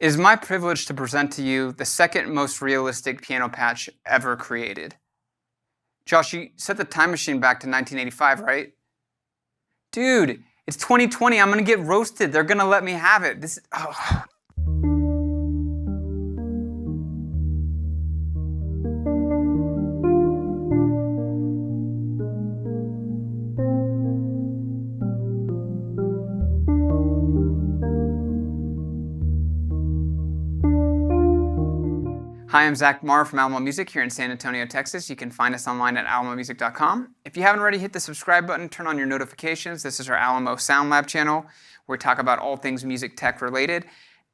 It is my privilege to present to you the second most realistic piano patch ever created. Josh, you set the time machine back to 1985, right? Dude, it's 2020. I'm gonna get roasted. They're gonna let me have it. Hi, I'm Zach Marr from Alamo Music here in San Antonio, Texas. You can find us online at alamomusic.com. If you haven't already, hit the subscribe button, turn on your notifications. This is our Alamo Sound Lab channel, where we talk about all things music tech related.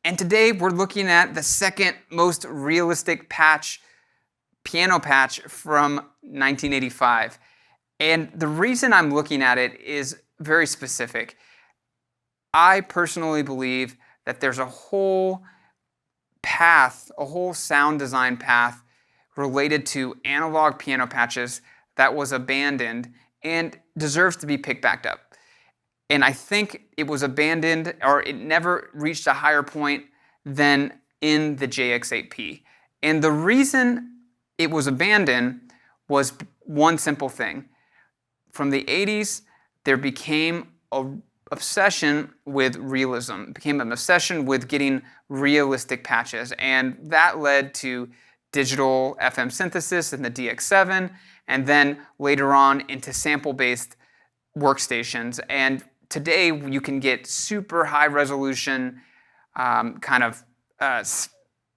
And today we're looking at the second most realistic piano patch from 1985. And the reason I'm looking at it is very specific. I personally believe that there's a whole sound design path related to analog piano patches that was abandoned and deserves to be picked back up. And I think it was abandoned, or it never reached a higher point than in the JX-8P. And the reason it was abandoned was one simple thing. From the 80s, there became an obsession with realism. It became an obsession with getting realistic patches, and that led to digital FM synthesis in the DX7, and then later on into sample-based workstations. And today you can get super high resolution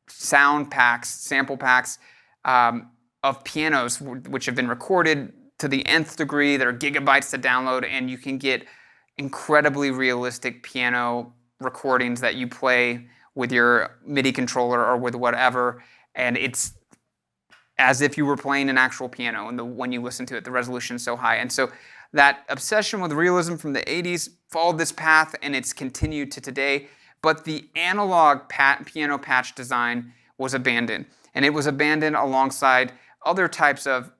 sound packs, sample packs of pianos which have been recorded to the nth degree that are gigabytes to download, and you can get incredibly realistic piano recordings that you play with your MIDI controller or with whatever, and it's as if you were playing an actual piano, and when you listen to it, the resolution is so high. And so that obsession with realism from the 80s followed this path, and it's continued to today, but the analog piano patch design was abandoned, and it was abandoned alongside other types of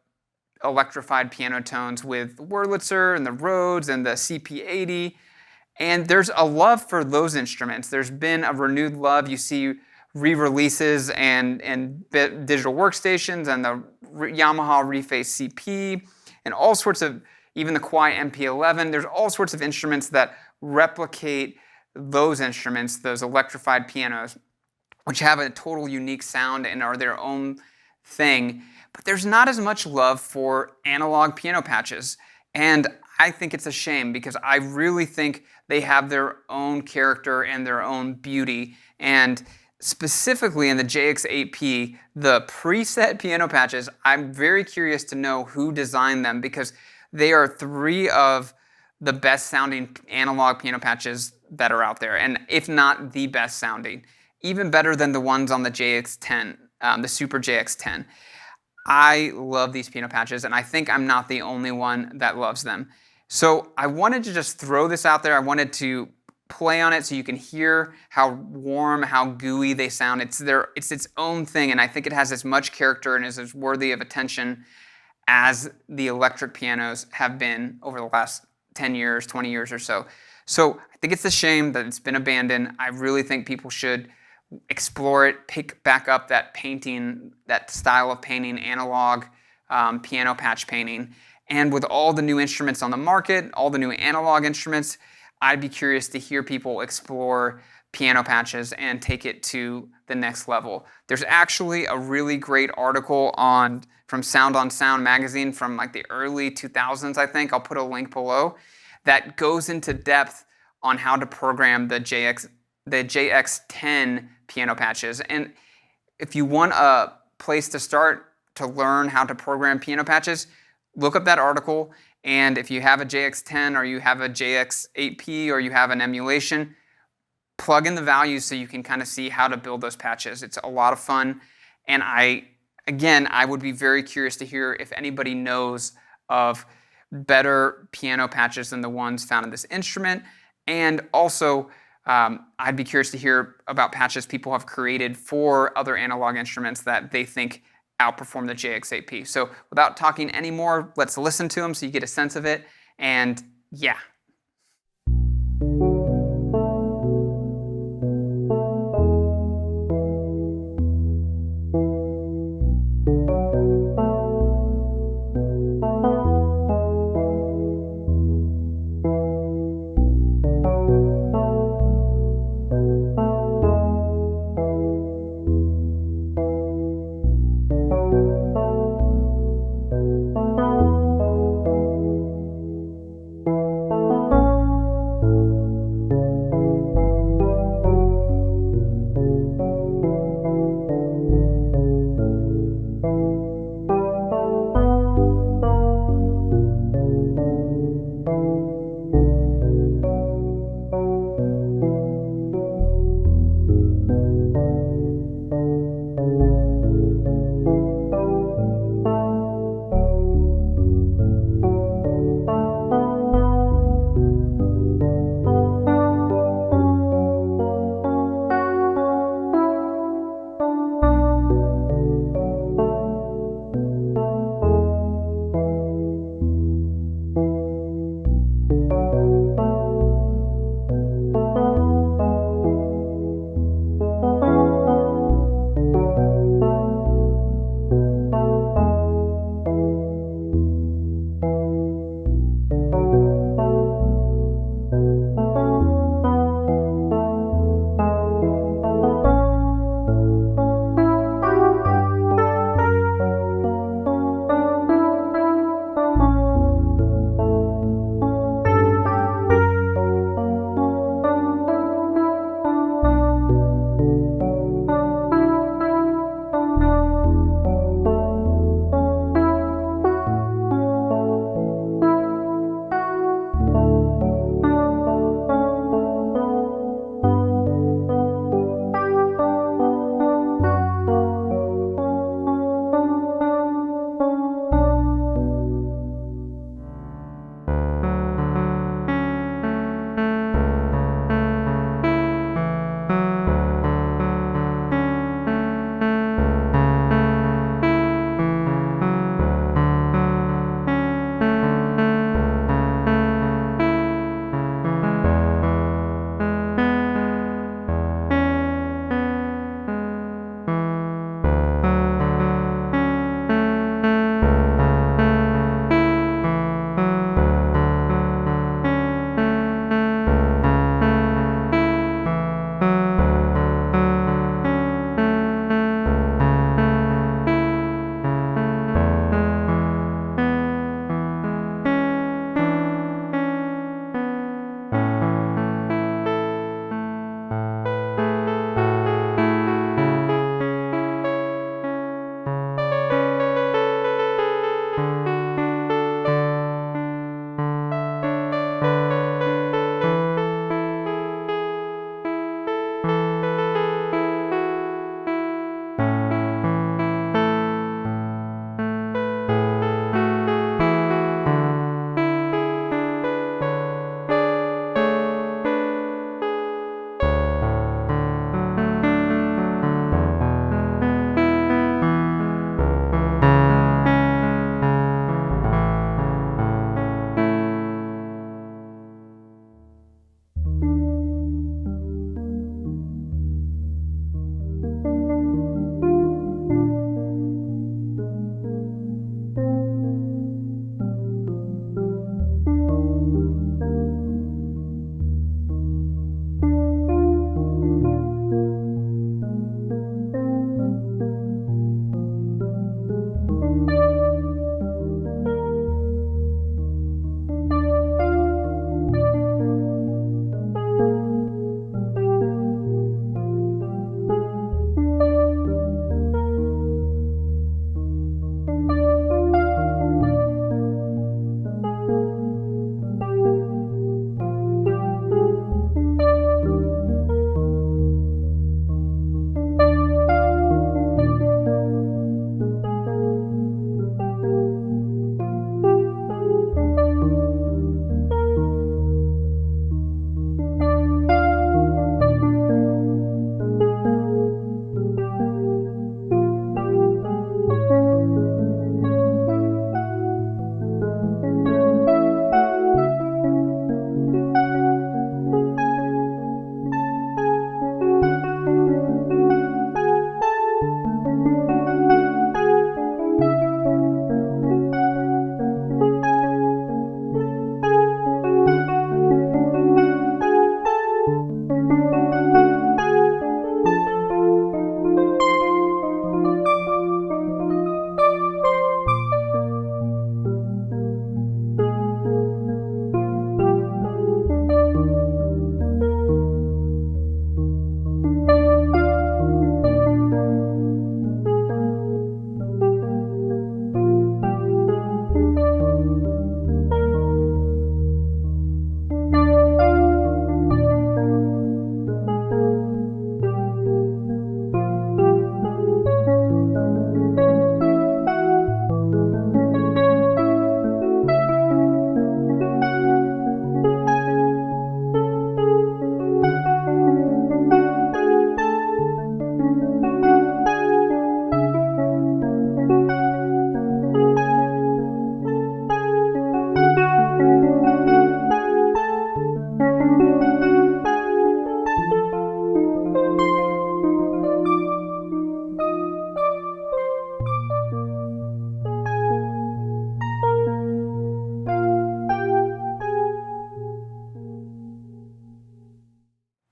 electrified piano tones with Wurlitzer and the Rhodes and the CP80. And there's a love for those instruments. There's been a renewed love. You see re-releases and digital workstations and the Yamaha Reface CP and all sorts of, even the Kwai MP11. There's all sorts of instruments that replicate those instruments, those electrified pianos, which have a total unique sound and are their own thing. But there's not as much love for analog piano patches. And I think it's a shame, because I really think they have their own character and their own beauty. And specifically in the JX-8P, the preset piano patches, I'm very curious to know who designed them, because they are three of the best sounding analog piano patches that are out there, and if not the best sounding, even better than the ones on the JX10, the Super JX10. I love these piano patches, and I think I'm not the only one that loves them. So I wanted to just throw this out there. I wanted to play on it so you can hear how warm, how gooey they sound. It's its own thing, and I think it has as much character and is as worthy of attention as the electric pianos have been over the last 10 years, 20 years or so. So I think it's a shame that it's been abandoned. I really think people should explore it, pick back up that painting, that style of painting, analog piano patch painting. And with all the new instruments on the market, all the new analog instruments, I'd be curious to hear people explore piano patches and take it to the next level. There's actually a really great article from Sound on Sound magazine from like the early 2000s, I think. I'll put a link below, that goes into depth on how to program the JX10 piano patches. And if you want a place to start to learn how to program piano patches, look up that article. And if you have a JX10 or you have a JX-8P or you have an emulation, plug in the values so you can kind of see how to build those patches. It's a lot of fun. And I would be very curious to hear if anybody knows of better piano patches than the ones found in this instrument. And also, I'd be curious to hear about patches people have created for other analog instruments that they think outperform the JX-8P. So without talking anymore, let's listen to them so you get a sense of it. And yeah.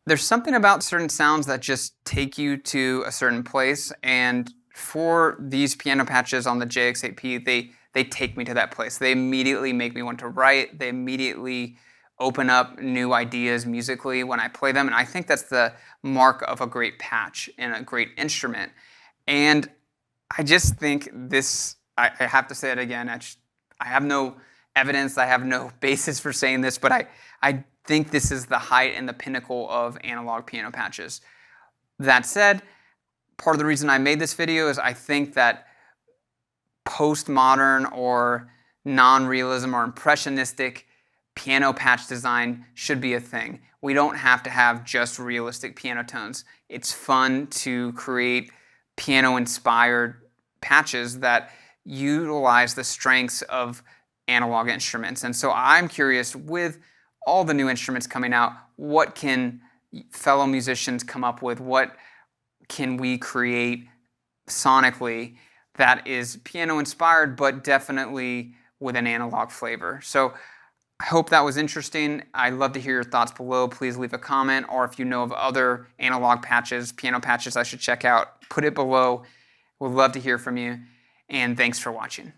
There's something about certain sounds that just take you to a certain place, and for these piano patches on the JX-8P, they take me to that place. They immediately make me want to write. They immediately open up new ideas musically when I play them, and I think that's the mark of a great patch and a great instrument. And I just think this, I have to say it again, I have no evidence, I have no basis for saying this, but I think this is the height and the pinnacle of analog piano patches. That said, part of the reason I made this video is I think that postmodern or non-realism or impressionistic piano patch design should be a thing. We don't have to have just realistic piano tones. It's fun to create piano-inspired patches that utilize the strengths of analog instruments. And so I'm curious, with all the new instruments coming out, what can fellow musicians come up with? What can we create sonically that is piano-inspired, but definitely with an analog flavor? So I hope that was interesting. I'd love to hear your thoughts below. Please leave a comment, or if you know of other analog patches, piano patches I should check out, put it below. We'd love to hear from you, and thanks for watching.